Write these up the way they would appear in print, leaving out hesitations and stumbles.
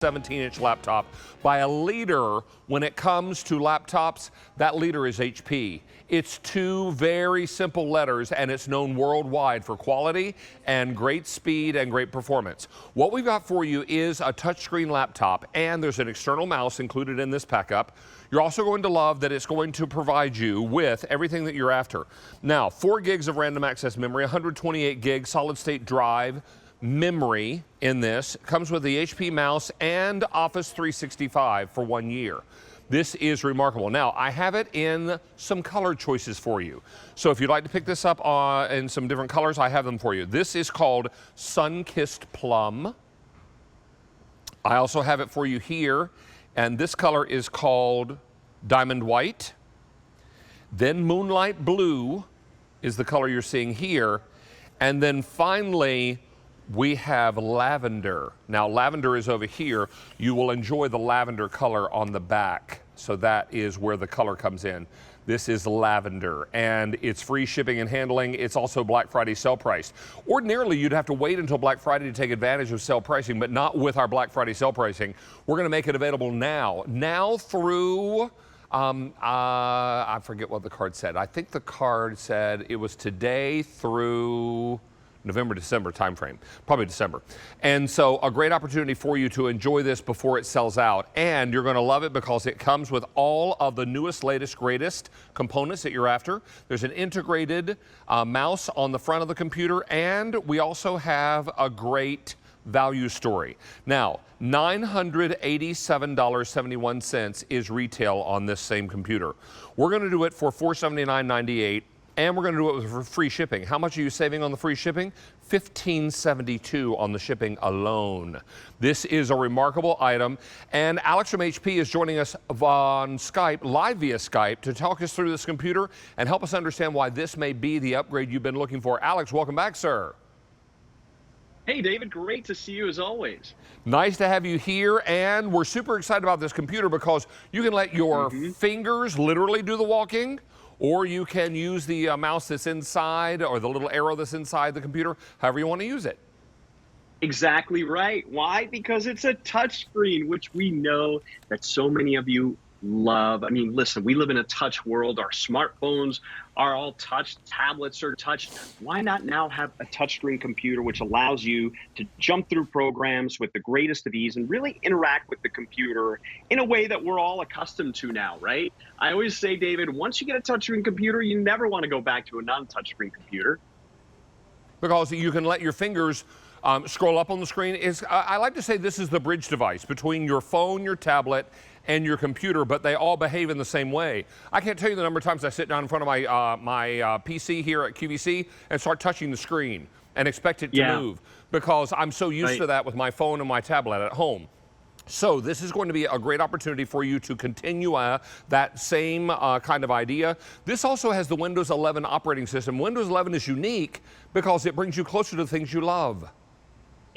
17-inch laptop by a leader when it comes to laptops. That leader is HP. It's two very simple letters, and it's known worldwide for quality and great speed and great performance. What we've got for you is a touchscreen laptop, and there's an external mouse included in this pack-up. You're also going to love that it's going to provide you with everything that you're after. Now, 4 gigs of random access memory, 128 gigs solid-state drive, memory in this. Comes with the HP mouse and Office 365 for 1 year. This is remarkable. Now, I have it in some color choices for you. So if you'd like to pick this up in some different colors, I have them for you. This is called Sun-Kissed Plum. I also have it for you here, and this color is called Diamond White. Then Moonlight Blue is the color you're seeing here. And then finally, we have lavender. Now, lavender is over here. You will enjoy the lavender color on the back. So that is where the color comes in. This is lavender, and it's free shipping and handling. It's also Black Friday sale price. Ordinarily, you'd have to wait until Black Friday to take advantage of sale pricing, but not with our Black Friday sale pricing. We're going to make it available now. Now through, I forget what the card said. I think the card said it was today through November, December timeframe, probably December. And so a great opportunity for you to enjoy this before it sells out. And you're going to love it because it comes with all of the newest, latest, greatest components that you're after. There's an integrated mouse on the front of the computer, and we also have a great value story. Now, $987.71 is retail on this same computer. We're going to do it for $479.98. And we're going to do it for free shipping. How much are you saving on the free shipping? $15.72 on the shipping alone. This is a remarkable item. And Alex from HP is joining us on Skype, live via Skype, to talk us through this computer and help us understand why this may be the upgrade you've been looking for. Alex, welcome back, sir. Hey, David, great to see you as always. Nice to have you here, and we're super excited about this computer because you can let your fingers literally do the walking, or you can use the mouse that's inside or the little arrow that's inside the computer, however you want to use it. Exactly right. Why? Because it's a touch screen, which we know that so many of you love. I mean, listen, we live in a touch world. Our smartphones are all touch, tablets are touched. Why not now have a touchscreen computer which allows you to jump through programs with the greatest of ease and really interact with the computer in a way that we're all accustomed to now, right? I always say, David, once you get a touchscreen computer, you never want to go back to a non-touchscreen computer. Because you can let your fingers scroll up on the screen. I like to say this is the bridge device between your phone, your tablet, and your computer, but they all behave in the same way. I can't tell you the number of times I sit down in front of my PC here at QVC and start touching the screen and expect it to move because I'm so used to that with my phone and my tablet at home. So this is going to be a great opportunity for you to continue that same kind of idea. This also has the Windows 11 operating system. Windows 11 is unique because it brings you closer to the things you love.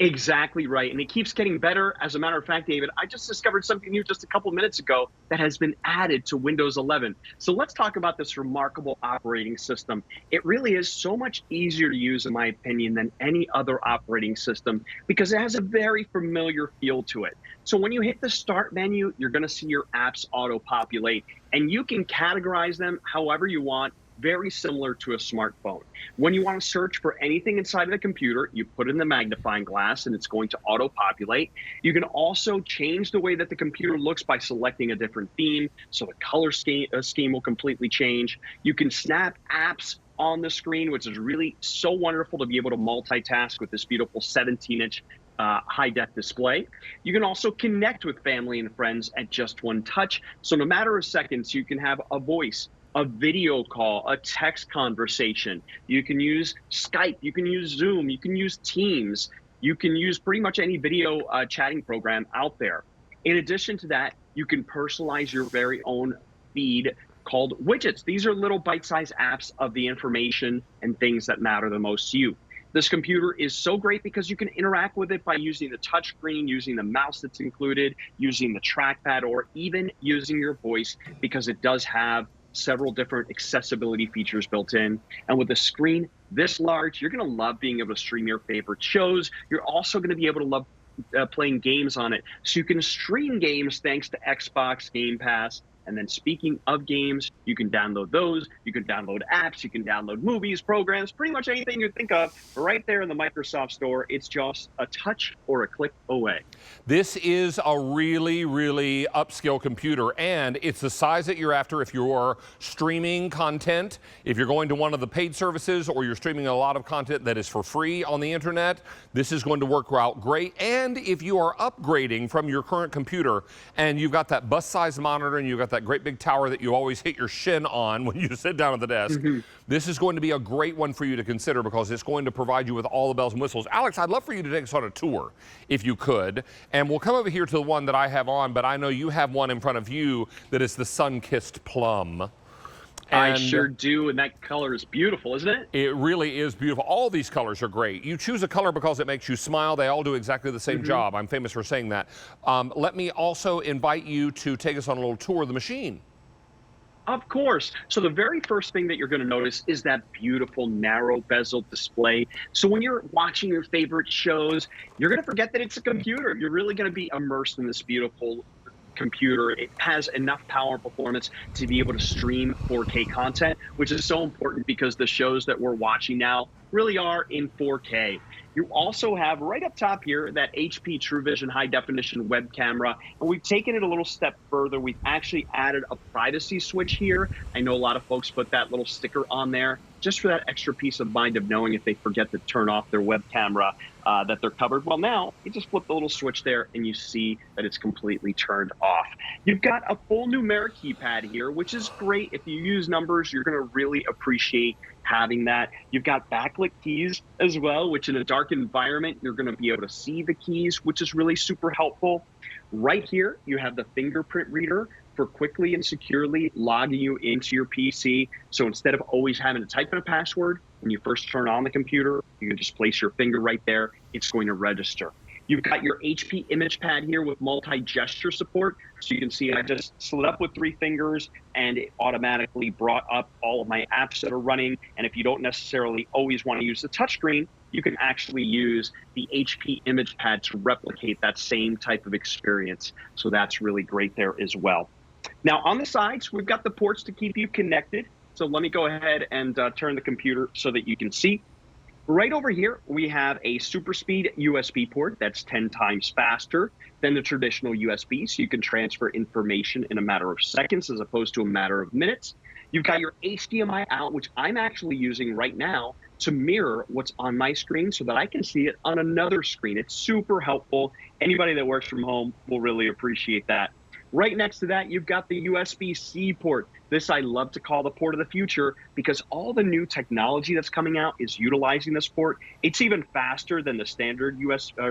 Exactly right. And it keeps getting better. As a matter of fact, David, I just discovered something new just a couple of minutes ago that has been added to Windows 11. So let's talk about this remarkable operating system. It really is so much easier to use, in my opinion, than any other operating system because it has a very familiar feel to it. So when you hit the Start menu, you're going to see your apps auto-populate, and you can categorize them however you want, very similar to a smartphone. When you want to search for anything inside of the computer, you put in the magnifying glass and it's going to auto-populate. You can also change the way that the computer looks by selecting a different theme, so the color scheme will completely change. You can snap apps on the screen, which is really so wonderful to be able to multitask with this beautiful 17-inch high-def display. You can also connect with family and friends at just one touch. So in a matter of seconds, you can have a voice, a video call, a text conversation. You can use Skype, you can use Zoom, you can use Teams, you can use pretty much any video chatting program out there. In addition to that, you can personalize your very own feed called widgets. These are little bite-sized apps of the information and things that matter the most to you. This computer is so great because you can interact with it by using the touchscreen, using the mouse that's included, using the trackpad, or even using your voice because it does have several different accessibility features built in. And with a screen this large, you're going to love being able to stream your favorite shows. You're also going to be able to love playing games on it. So you can stream games thanks to Xbox Game Pass. And then speaking of games, you can download those. You can download apps. You can download movies, programs, pretty much anything you think of right there in the Microsoft Store. It's just a touch or a click away. This is a really, really upscale computer, and it's the size that you're after if you're streaming content, if you're going to one of the paid services, or you're streaming a lot of content that is for free on the internet. This is going to work out great. And if you are upgrading from your current computer and you've got that bus-sized monitor and you've got that great big tower that you always hit your shin on when you sit down at the desk, this is going to be a great one for you to consider because it's going to provide you with all the bells and whistles. Alex, I'd love for you to take us on a tour, if you could. And we'll come over here to the one that I have on, but I know you have one in front of you that is the sun-kissed plum. I sure do, and that color is beautiful, isn't it? It really is beautiful. All these colors are great. You choose a color because it makes you smile. They all do exactly the same job. I'm famous for saying that. Let me also invite you to take us on a little tour of the machine. Of course. So the very first thing that you're going to notice is that beautiful narrow bezel display. So when you're watching your favorite shows, you're going to forget that it's a computer. You're really going to be immersed in this beautiful computer. It has enough power and performance to be able to stream 4K content, which is so important because the shows that we're watching now really are in 4K. You also have right up top here that HP TrueVision high definition web camera, and we've taken it a little step further. We've actually added a privacy switch here. I know a lot of folks put that little sticker on there just for that extra peace of mind of knowing if they forget to turn off their web camera that they're covered. Well, now you just flip the little switch there and you see that it's completely turned off. You've got a full numeric keypad here, which is great. If you use numbers, you're going to really appreciate having that. You've got backlit keys as well, which in a dark environment, you're going to be able to see the keys, which is really super helpful. Right here, you have the fingerprint reader for quickly and securely logging you into your PC. So instead of always having to type in a password, when you first turn on the computer, you can just place your finger right there. It's going to register. You've got your HP image pad here with multi-gesture support. So you can see I just slid up with 3 fingers and it automatically brought up all of my apps that are running. And if you don't necessarily always want to use the touchscreen, you can actually use the HP image pad to replicate that same type of experience. So that's really great there as well. Now on the sides, we've got the ports to keep you connected. So let me go ahead and turn the computer so that you can see. Right over here, we have a super speed USB port that's 10 times faster than the traditional USB, so you can transfer information in a matter of seconds as opposed to a matter of minutes. You've got your HDMI out, which I'm actually using right now to mirror what's on my screen so that I can see it on another screen. It's super helpful. Anybody that works from home will really appreciate that. Right next to that, you've got the USB-C port. This I love to call the port of the future because all the new technology that's coming out is utilizing this port. It's even faster than the standard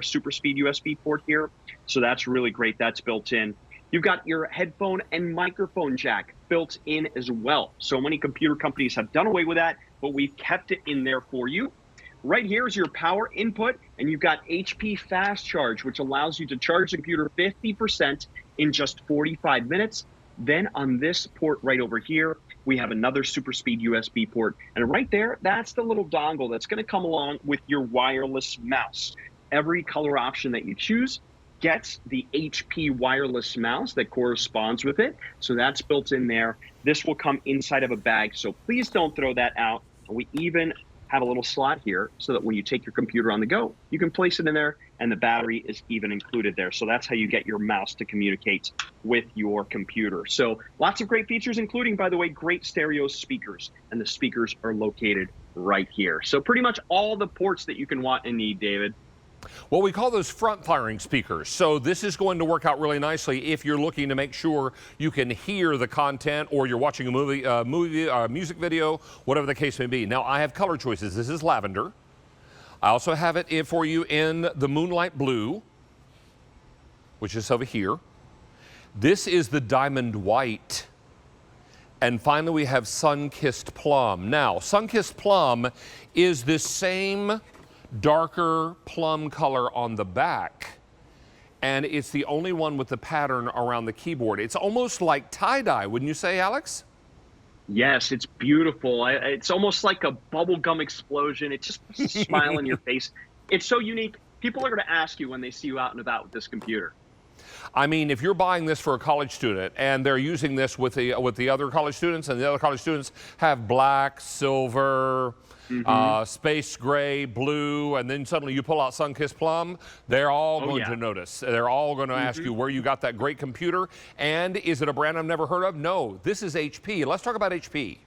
super speed USB port here. So that's really great. That's built in. You've got your headphone and microphone jack built in as well. So many computer companies have done away with that, but we've kept it in there for you. Right here is your power input, and you've got HP Fast Charge, which allows you to charge the computer 50% in just 45 minutes. Then on this port right over here, we have another super speed USB port. And right there, that's the little dongle that's going to come along with your wireless mouse. Every color option that you choose gets the HP wireless mouse that corresponds with it. So that's built in there. This will come inside of a bag, so please don't throw that out. And we even have a little slot here so that when you take your computer on the go, you can place it in there and the battery is even included there. So that's how you get your mouse to communicate with your computer. So lots of great features, including, by the way, great stereo speakers. And the speakers are located right here. So pretty much all the ports that you can want and need, David. Well, we call those front-firing speakers. So this is going to work out really nicely if you're looking to make sure you can hear the content or you're watching a music video, whatever the case may be. Now, I have color choices. This is lavender. I also have it for you in the moonlight blue, which is over here. This is the diamond white. And finally, we have sun-kissed plum. Now, sun-kissed plum is this same darker plum color on the back, and it's the only one with the pattern around the keyboard. It's almost like tie-dye, wouldn't you say, Alex? Yes, it's beautiful. It's almost like a bubblegum explosion. It just puts a smile on your face. It's so unique. people are going to ask you when they see you out and about with this computer? I mean, if you're buying this for a college student and they're using this with the other college students, and the other college students have black, silver, space gray, blue, and then suddenly you pull out Sunkissed Plum, they're all going to notice. They're all going to ask you where you got that great computer, and is it a brand I've never heard of? No, this is HP. Let's talk about HP.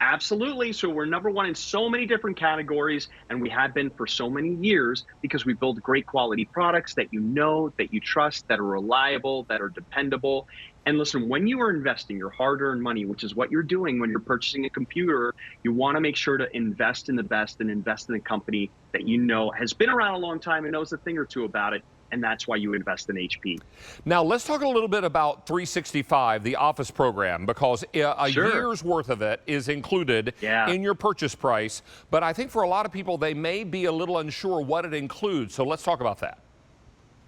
Absolutely. So we're number one in so many different categories, and we have been for so many years because we build great quality products that you know, that you trust, that are reliable, that are dependable. And listen, when you are investing your hard-earned money, which is what you're doing when you're purchasing a computer, you want to make sure to invest in the best and invest in a company that you know has been around a long time and knows a thing or two about it. And that's why you invest in HP. Now, let's talk a little bit about 365, the Office program, because a year's worth of it is included in your purchase price. But I think for a lot of people, they may be a little unsure what it includes. So let's talk about that.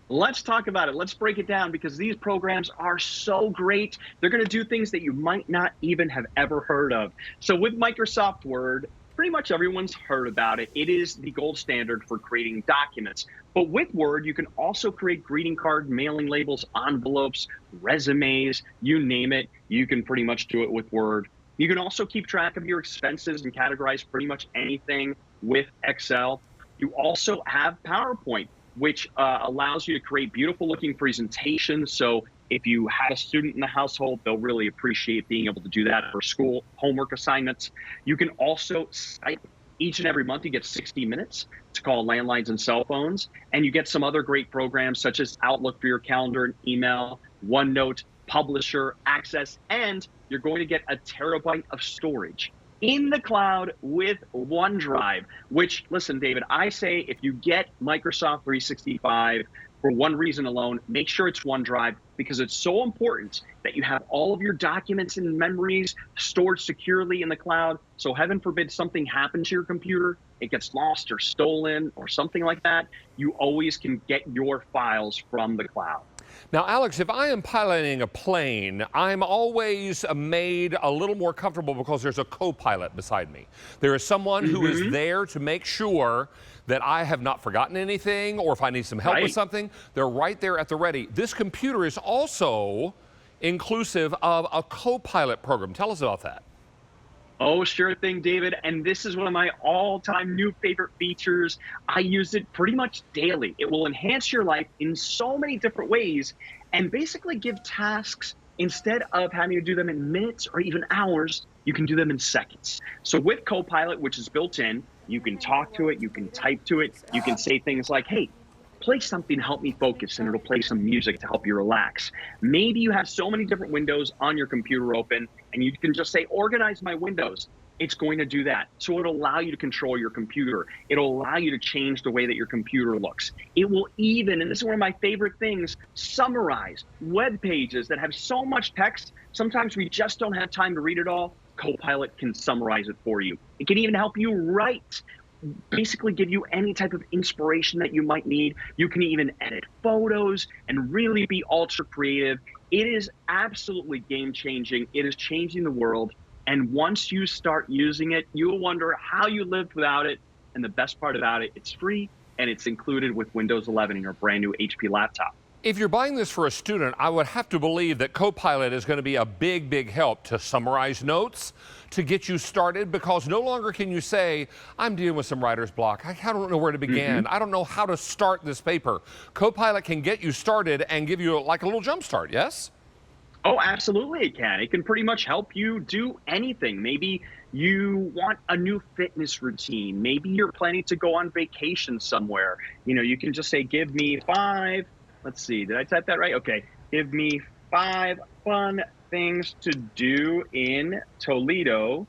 Let's talk about it. Let's break it down because these programs are so great. They're going to do things that you might not even have ever heard of. So with Microsoft Word, pretty much everyone's heard about it. It is the gold standard for creating documents. But with Word, you can also create greeting card, mailing labels, envelopes, resumes, you name it. You can pretty much do it with Word. You can also keep track of your expenses and categorize pretty much anything with Excel. You also have PowerPoint, which allows you to create beautiful looking presentations. So if you have a student in the household, they'll really appreciate being able to do that for school homework assignments. You can also Skype. Each and every month, you get 60 minutes to call landlines and cell phones. And you get some other great programs such as Outlook for your calendar and email, OneNote, Publisher, Access, and you're going to get a terabyte of storage in the cloud with OneDrive, which, listen, David, I say if you get Microsoft 365 for one reason alone, make sure it's OneDrive because it's so important that you have all of your documents and memories stored securely in the cloud. So heaven forbid something happens to your computer, it gets lost or stolen or something like that, you always can get your files from the cloud. Now, Alex, if I am piloting a plane, I'm always made a little more comfortable because there's a co-pilot beside me. There is someone who is there to make sure that I have not forgotten anything, or if I need some help with something, they're right there at the ready. This computer is also inclusive of a co-pilot program. Tell us about that. Oh, sure thing, David. And this is one of my all-time new favorite features. I use it pretty much daily. It will enhance your life in so many different ways and basically give tasks, instead of having to do them in minutes or even hours, you can do them in seconds. So with Copilot, which is built in, you can talk to it, you can type to it, you can say things like, hey, play something to help me focus, and it'll play some music to help you relax. Maybe you have so many different windows on your computer open, and you can just say, organize my windows. It's going to do that. So it'll allow you to control your computer. It'll allow you to change the way that your computer looks. It will even, and this is one of my favorite things, summarize web pages that have so much text. Sometimes we just don't have time to read it all. Copilot can summarize it for you. It can even help you write, basically give you any type of inspiration that you might need. You can even edit photos and really be ultra creative. It is absolutely game-changing. It is changing the world. And once you start using it, you'll wonder how you lived without it. And the best part about it, it's free and it's included with Windows 11 in your brand new HP laptop. If you're buying this for a student, I would have to believe that Copilot is going to be a big, big help to summarize notes, to get you started, because no longer can you say, I'm dealing with some writer's block. I don't know where to begin. I don't know how to start this paper. Copilot can get you started and give you like a little jump start, yes? Oh, absolutely it can. It can pretty much help you do anything. Maybe you want a new fitness routine. Maybe you're planning to go on vacation somewhere. You know, you can just say, give me 5, let's see, did I type that right? Okay, give me 5 fun things to do in Toledo,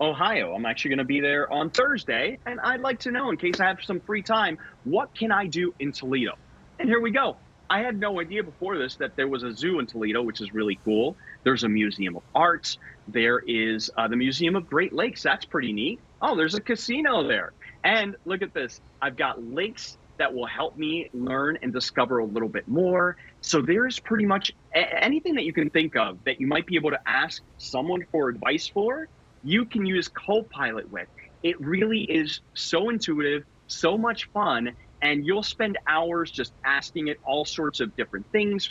Ohio. I'm actually going to be there on Thursday, and I'd like to know, in case I have some free time, what can I do in Toledo? And here we go. I had no idea before this that there was a zoo in Toledo, which is really cool. There's a museum of arts. There is the Museum of Great Lakes. That's pretty neat. Oh, there's a casino there. And look at this. I've got links that will help me learn and discover a little bit more. So there's pretty much anything that you can think of that you might be able to ask someone for advice for, you can use Copilot with. It really is so intuitive, so much fun, and you'll spend hours just asking it all sorts of different things